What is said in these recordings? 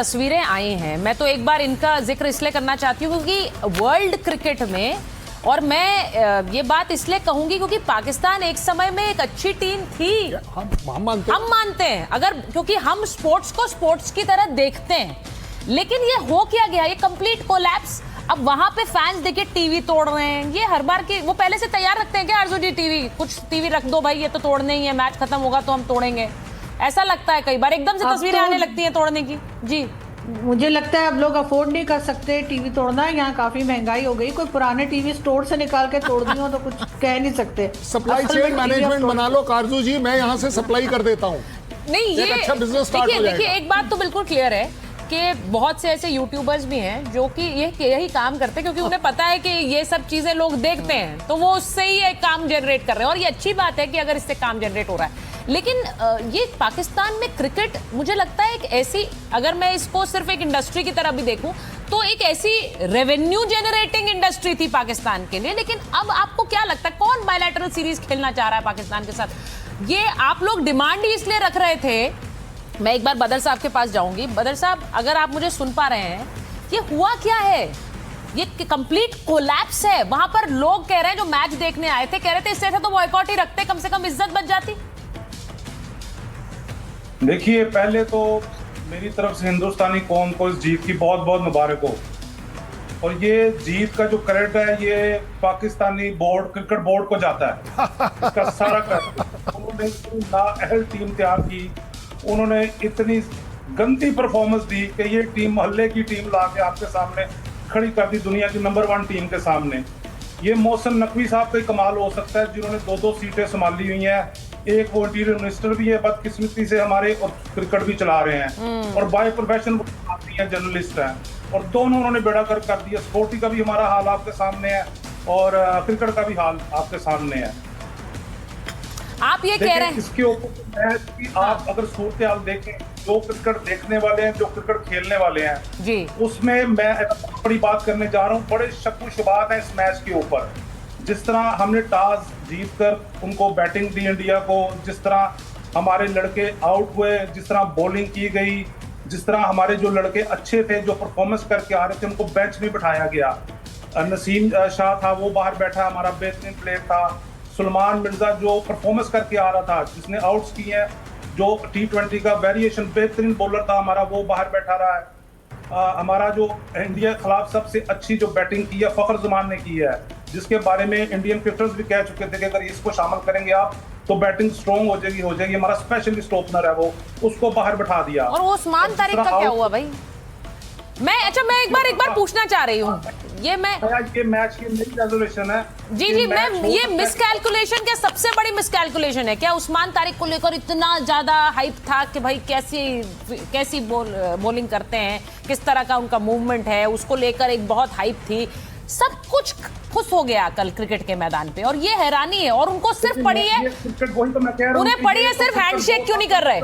तस्वीरें आई हैं, मैं तो एक बार इनका जिक्र इसलिए करना चाहती हूँ क्योंकि वर्ल्ड क्रिकेट में, और मैं ये बात इसलिए कहूंगी क्योंकि पाकिस्तान एक समय में एक अच्छी टीम थी। हम मानते हैं, अगर क्योंकि हम स्पोर्ट्स को स्पोर्ट्स की तरह देखते हैं, लेकिन ये हो क्या गया, ये कंप्लीट कोलैप्स। अब वहां पे फैंस देखिए टीवी तोड़ रहे हैं, ये हर बार की वो पहले से तैयार रखते हैं क्या आरजू जी, टीवी कुछ टीवी रख दो भाई, ये तो तोड़ने ही है, मैच खत्म होगा तो हम तोड़ेंगे, ऐसा लगता है कई बार एकदम से तस्वीरें आने लगती हैं तोड़ने की। जी मुझे लगता है अब लोग अफोर्ड नहीं कर सकते टीवी तोड़ना, यहाँ काफी महंगाई हो गई, कोई पुराने टीवी स्टोर से निकाल के तोड़ दिए हो तो कुछ कह नहीं सकते। सप्लाई चेन मैनेजमेंट बना लो कारजू जी, मैं यहाँ से सप्लाई कर देता हूँ। नहीं, ये अच्छा बिजनेस स्टार्ट हो जाएगा। देखिए एक बात तो बिल्कुल क्लियर है कि बहुत से ऐसे यूट्यूबर्स भी हैं जो कि यही काम करते हैं क्योंकि उन्हें पता है कि ये सब चीजें लोग देखते हैं, तो वो उससे ही एक काम जनरेट कर रहे हैं, और ये अच्छी बात है कि अगर इससे काम जनरेट हो रहा है। लेकिन ये पाकिस्तान में क्रिकेट मुझे लगता है एक ऐसी, अगर मैं इसको सिर्फ एक इंडस्ट्री की तरह भी देखूं तो एक ऐसी रेवेन्यू जनरेटिंग इंडस्ट्री थी पाकिस्तान के लिए। लेकिन अब आपको क्या लगता है कौन बायलैटरल सीरीज खेलना चाह रहा है पाकिस्तान के साथ? ये आप लोग डिमांड ही इसलिए रख रहे थे। मैं एक बार बदर साहब के पास जाऊंगी। बदर साहब, अगर आप मुझे सुन पा रहे हैं, ये हुआ क्या है? ये कंप्लीट कोलैप्स है। वहां पर लोग कह रहे हैं, जो मैच देखने आए थे कह रहे थे इससे अच्छा तो बॉयकॉट ही रखते, कम से कम इज्जत बच जाती। देखिए, पहले तो मेरी तरफ से हिंदुस्तानी कौम को इस जीत की बहुत बहुत मुबारक हो, और ये जीत का जो क्रेडिट है ये पाकिस्तानी बोर्ड, क्रिकेट बोर्ड को जाता है। इसका सारा क्रेडिट, उन्होंने इतनी नाअहल टीम तैयार की, उन्होंने इतनी गंदी परफॉर्मेंस दी कि ये टीम मोहल्ले की टीम ला के आपके सामने खड़ी कर दी, दुनिया की नंबर 1 टीम के सामने। ये मोहसिन नकवी साहब का कमाल हो सकता है जिन्होंने 2-2 सीटें संभाली हुई हैं, एक वो इंटीरियर मिनिस्टर भी है बदकिस्मती से हमारे, और क्रिकेट भी चला रहे हैं, और बाय प्रोफेशन जर्नलिस्ट हैं, और दोनों उन्होंने बेड़ा कर दिया। स्पोर्टी का भी हमारा हाल आपके सामने है और क्रिकेट का भी हाल आपके सामने है। आप ये कह रहे हैं इसके ऊपर आप अगर सूरत हाल देखें, जो क्रिकेट देखने वाले हैं, जो क्रिकेट खेलने वाले हैं जी, उसमें मैं बड़ी बात करने जा रहा हूँ। बड़े शक शुबात है इस मैच के ऊपर। जिस तरह हमने टॉस जीतकर उनको बैटिंग दी इंडिया को, जिस तरह हमारे लड़के आउट हुए, जिस तरह बॉलिंग की गई, जिस तरह हमारे जो लड़के अच्छे थे जो परफॉर्मेंस करके आ रहे थे उनको बेंच में बिठाया गया। नसीम शाह था वो बाहर बैठा, हमारा बेहतरीन प्लेयर था। सुलेमान मिर्जा जो परफॉर्मेंस करके आ रहा था, जिसने आउट्स किए हैं, जो T20 का वेरिएशन बेहतरीन बॉलर था हमारा, वो बाहर बैठा रहा है। हमारा जो इंडिया के खिलाफ सबसे अच्छी जो बैटिंग की है फखर जमान ने की है, जिसके बारे में इंडियन क्रिकेटर्स भी कह चुके थे कि अगर इसको शामिल करेंगे आप तो बैटिंग स्ट्रॉन्ग हो जाएगी। हमारा स्पेशलिस्ट ओपनर है वो, उसको बाहर बैठा दिया। और उस्मान तारिक का क्या हुआ भाई? मैं एक बार पूछना चाह रही हूँ, ये मैच की मेरी रेजोल्यूशन है। जी मैं ये मिसकैलकुलेशन, क्या सबसे बड़ी मिसकैलकुलेशन है क्या? उस्मान तारिक को लेकर इतना ज्यादा हाइप था कि भाई कैसी बॉलिंग करते हैं, किस तरह का उनका मूवमेंट है, उसको लेकर एक बहुत हाइप थी। सब कुछ खुश हो गया कल क्रिकेट के मैदान पे, और ये हैरानी है। और उनको सिर्फ पड़ी है, उन्हें पड़ी है सिर्फ हैंडशेक क्यों नहीं कर रहे?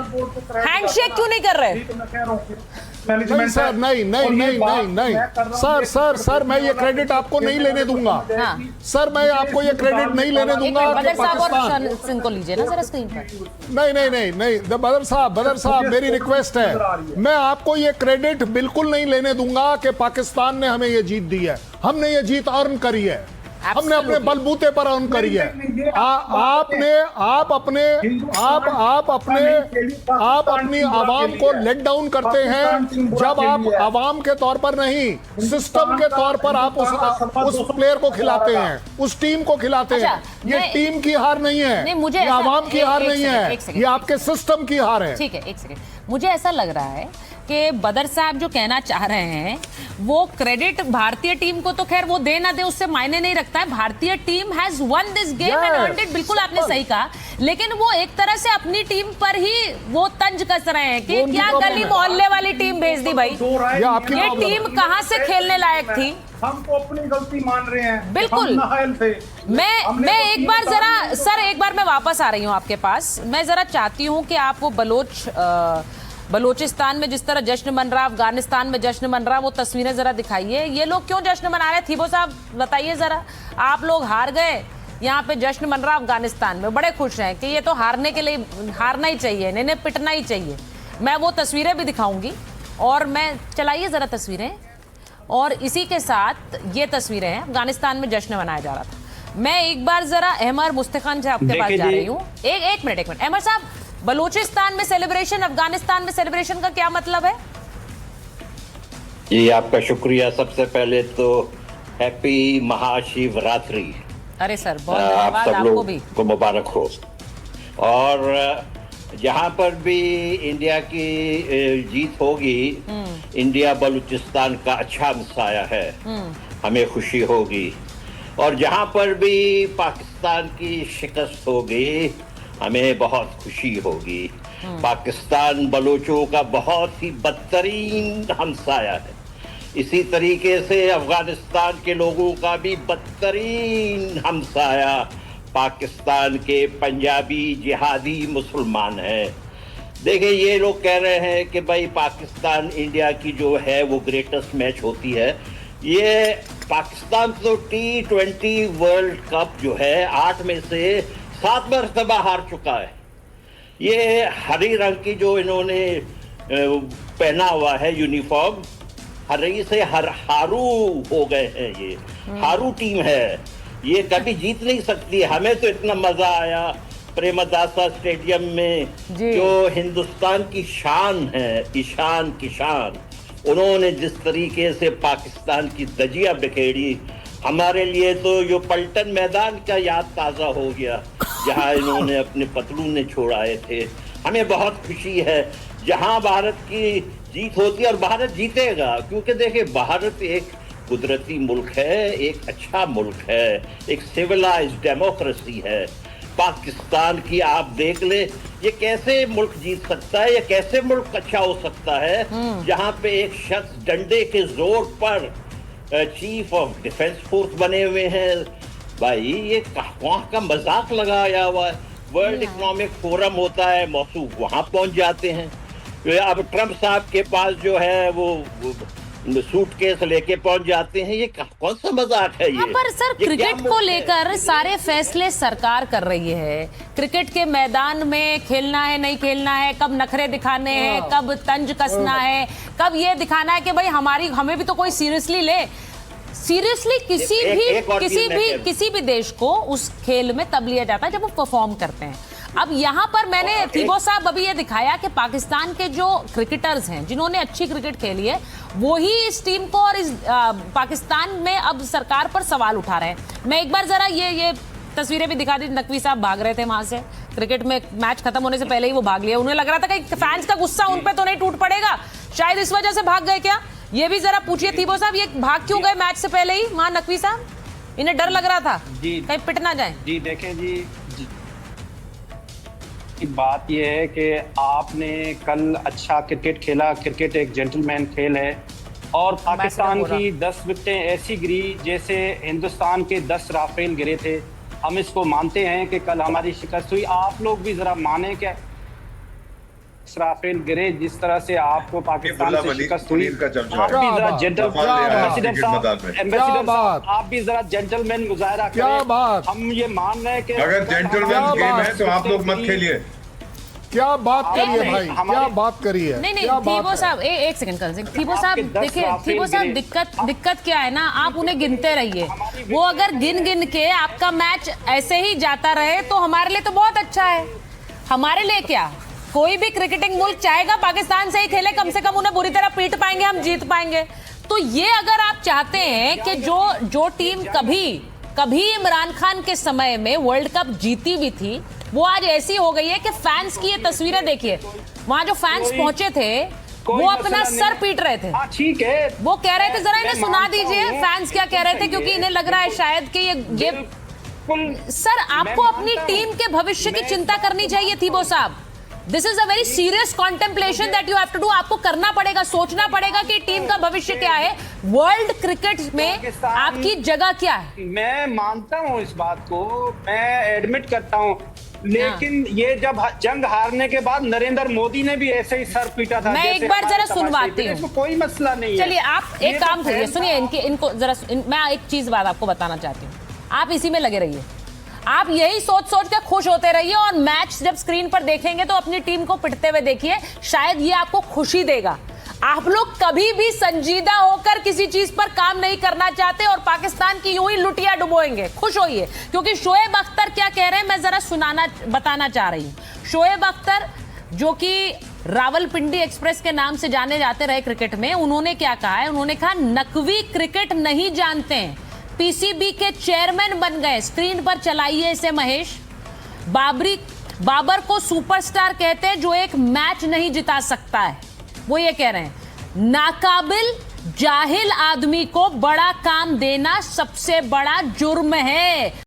हैंडशेक क्यों नहीं कर रहे? नहीं सर, नहीं सर, मैं ये क्रेडिट आपको नहीं लेने दूंगा। सर, मैं आपको ये क्रेडिट नहीं लेने दूंगा कि पाकिस्तान सिंह को लीजिए ना जरा स्क्रीन पर। नहीं, बदर साहब मेरी रिक्वेस्ट है, मैं आपको ये क्रेडिट बिल्कुल नहीं लेने दूंगा कि पाकिस्तान ने हमें ये जीत दी है। हमने ये जीत अर्न करी है, हमने अपने बलबूते पर अर्न करी है। आप अपनी आवाम को लेट डाउन करते हैं जब आप आवाम के तौर पर नहीं, सिस्टम के तौर पर आप उस प्लेयर को खिलाते हैं, उस टीम को खिलाते हैं। ये टीम की हार नहीं है, ये आवाम की हार नहीं है, ये आपके सिस्टम की हार है। ठीक है, एक सेकंड। मुझे ऐसा लग रहा है कि बदर साहब जो कहना चाह रहे हैं वो क्रेडिट भारतीय टीम को तो खैर वो दे ना दे उससे मायने नहीं रखता है। भारतीय team has one this game and earned it, बिल्कुल आपने सही कहा। लेकिन वो एक तरह से अपनी टीम पर ही वो तंज कस रहे हैं कि क्या गली मोहल्ले वाली टीम भेज दी भाई, ये टीम कहां से खेलने लायक थी? हम तो अपनी गलती मान रहे हैं, बिल्कुल। मैं एक बार जरा सर, एक बार मैं वापस आ रही हूँ आपके पास। मैं जरा चाहती हूँ कि आप वो बलोचिस्तान में जिस तरह जश्न मन रहा, अफगानिस्तान में जश्न मन रहा, वो तस्वीरें जरा दिखाइए। ये लोग क्यों जश्न मना रहे? थीबो साहब बताइए जरा। आप लोग हार गए, यहाँ पे जश्न मन रहा अफगानिस्तान में, बड़े खुश हैं कि ये तो हारने के लिए हारना ही चाहिए, इन्हें पिटना ही चाहिए। मैं वो तस्वीरें भी दिखाऊंगी और मैं चलाइए जरा तस्वीरें, और इसी के साथ ये तस्वीरें हैं, अफगानिस्तान में जश्न मनाया जा रहा था। मैं एक बार जरा अहमर मुस्तखान से आपके पास जा रही हूँ। एक मिनट अहमर साहब, बलूचिस्तान में सेलिब्रेशन, अफगानिस्तान में सेलिब्रेशन का क्या मतलब है? जी आपका शुक्रिया। सबसे पहले तो हैप्पी महाशिवरात्रि। अरे सर बहुत आप धन्यवाद, सब आपको लोग भी को मुबारक हो। और जहाँ पर भी इंडिया की जीत होगी, इंडिया बलूचिस्तान का अच्छा हमसाया है, हमें खुशी होगी। और जहाँ पर भी पाकिस्तान की शिकस्त होगी, हमें बहुत खुशी होगी। पाकिस्तान बलूचों का बहुत ही बदतरीन हमसाया है। इसी तरीके से अफगानिस्तान के लोगों का भी बदतरीन हमसाया पाकिस्तान के पंजाबी जिहादी मुसलमान है। देखिए, ये लोग कह रहे हैं कि भाई पाकिस्तान इंडिया की जो है वो ग्रेटेस्ट मैच होती है। ये पाकिस्तान तो T20 वर्ल्ड कप जो है 8 में से 7 मरतबा हार चुका है। ये हरी रंग की जो इन्होंने पहना हुआ है यूनिफॉर्म, हरी से हारू हो गए हैं। ये हारू टीम है, ये कभी जीत नहीं सकती। हमें तो इतना मजा आया प्रेमदासा स्टेडियम में, जो हिंदुस्तान की शान है, ईशान किशान, उन्होंने जिस तरीके से पाकिस्तान की दजिया बिखेरी, हमारे लिए तो यो पलटन मैदान का याद ताज़ा हो गया, जहां इन्होंने अपने पतलूने छोड़ाए थे। हमें बहुत खुशी है जहां भारत की जीत होती है, और भारत जीतेगा, क्योंकि देखिए भारत एक कुदरती मुल्क है, एक अच्छा मुल्क है, एक सिविलाइज्ड डेमोक्रेसी है। पाकिस्तान की आप देख ले, ये कैसे मुल्क जीत सकता है, ये कैसे मुल्क अच्छा हो सकता है जहां पे एक शख्स डंडे के जोर पर चीफ ऑफ डिफेंस फोर्स बने हुए हैं। भाई ये वहाँ का मजाक लगाया हुआ है। वर्ल्ड इकोनॉमिक फोरम होता है, मौसूफ वहां पहुंच जाते हैं। अब ट्रंप साहब के पास जो है वो सूटकेस लेके पहुंच जाते हैं। ये कौन सा मजाक है ये? पर सर क्रिकेट को लेकर सारे फैसले सरकार कर रही है। क्रिकेट के मैदान में खेलना है नहीं खेलना है, कब नखरे दिखाने हैं, कब तंज कसना है, कब ये दिखाना है कि भाई हमें भी तो कोई सीरियसली ले। सीरियसली किसी भी देश को उस खेल में तब लिया जाता है जब वो परफॉर्म करते हैं। अब यहाँ पर मैंने थीबो साहब अभी ये दिखाया कि पाकिस्तान के जो क्रिकेटर्स हैं जिन्होंने अच्छी क्रिकेट खेली है, वो ही इस टीम को और इस पाकिस्तान में अब सरकार पर सवाल उठा रहे हैं। मैं एक बार जरा ये तस्वीरें भी दिखा दी। नकवी साहब भाग रहे थे वहां से, क्रिकेट में मैच खत्म होने से पहले ही वो भाग लिया। उन्हें लग रहा था कि फैंस का गुस्सा उन पे तो नहीं टूट पड़ेगा, शायद इस वजह से भाग गए क्या? ये भी जरा पूछिए थीबो साहब, ये भाग क्यों गए मैच से पहले ही वहां नकवी साहब? इन्हें डर लग रहा था कहीं पिट ना जाए। जी देखें जी, बात यह है कि आपने कल अच्छा क्रिकेट खेला। क्रिकेट एक जेंटलमैन खेल है, और पाकिस्तान की 10 विकेटें ऐसी गिरी जैसे हिंदुस्तान के 10 राफेल गिरे थे। हम इसको मानते हैं कि कल हमारी शिकस्त हुई। आप लोग भी जरा माने कि राफेल गिरे जिस तरह से आपको पाकिस्तान से शिकस्त हुई, आप भी जरा एम्बेसडर साहब, आप भी जरा जेंटलमैन मुजाहरा करें। हम ये मान रहे हैं कि अगर जेंटलमैन गेम है तो आप लोग मत खेलिए। क्या बात करिए भाई, क्या बात करिए। नहीं थीबो साहब एक सेकंड थीबो साहब देखिए, थीबो साहब दिक्कत क्या है ना, आप उन्हें गिनते रहिए। वो अगर गिन के आपका मैच ऐसे ही जाता रहे तो हमारे लिए तो बहुत अच्छा है। हमारे लिए क्या, कोई भी क्रिकेटिंग मुल्क चाहेगा पाकिस्तान से ही खेले, कम से कम उन्हें बुरी तरह पीट पाएंगे, हम जीत पाएंगे। तो ये अगर आप चाहते हैं कि जो टीम कभी इमरान खान के समय में वर्ल्ड कप जीती भी थी, वो आज ऐसी हो गई है कि फैंस की ये तस्वीरें देखिए, वहां जो फैंस पहुंचे थे वो अपना सर पीट रहे थे। ठीक है, वो कह रहे थे, जरा इन्हें सुना दीजिए फैंस क्या कह रहे थे, क्योंकि इन्हें लग रहा है शायद कि ये सर आपको अपनी टीम के भविष्य की चिंता करनी चाहिए थीबो साहब। This is a very serious contemplation that you have to do. आपको करना पड़ेगा, सोचना पड़ेगा कि टीम का भविष्य क्या है, वर्ल्ड क्रिकेट में आपकी जगह क्या है। मैं मानता हूं इस बात को, मैं एडमिट करता हूं, लेकिन ये जब जंग हारने के बाद नरेंद्र मोदी ने भी ऐसे ही सर पीटा था। मैं एक बार जरा सुनवाती हूँ, कोई मसला नहीं है। चलिए आप एक काम करिए, सुनिए इनको जरा, मैं एक चीज बात आपको बताना चाहती हूँ। आप इसी में लगे रहिए, आप यही सोच के खुश होते रहिए, और मैच जब स्क्रीन पर देखेंगे तो अपनी टीम को पिटते हुए देखिए, शायद ये आपको खुशी देगा। आप लोग कभी भी संजीदा होकर किसी चीज पर काम नहीं करना चाहते और पाकिस्तान की यूं ही लुटिया डुबोएंगे। खुश होइए, क्योंकि शोएब अख्तर क्या कह रहे हैं मैं जरा बताना चाह रही हूं। शोएब अख्तर जो कि रावलपिंडी एक्सप्रेस के नाम से जाने जाते रहे क्रिकेट में, उन्होंने क्या कहा है? उन्होंने कहा नकवी क्रिकेट नहीं जानते हैं, पीसीबी के चेयरमैन बन गए। स्क्रीन पर चलाइए इसे महेश। बाबर को सुपरस्टार कहते हैं जो एक मैच नहीं जिता सकता है, वो ये कह रहे हैं। नाकाबिल जाहिल आदमी को बड़ा काम देना सबसे बड़ा जुर्म है।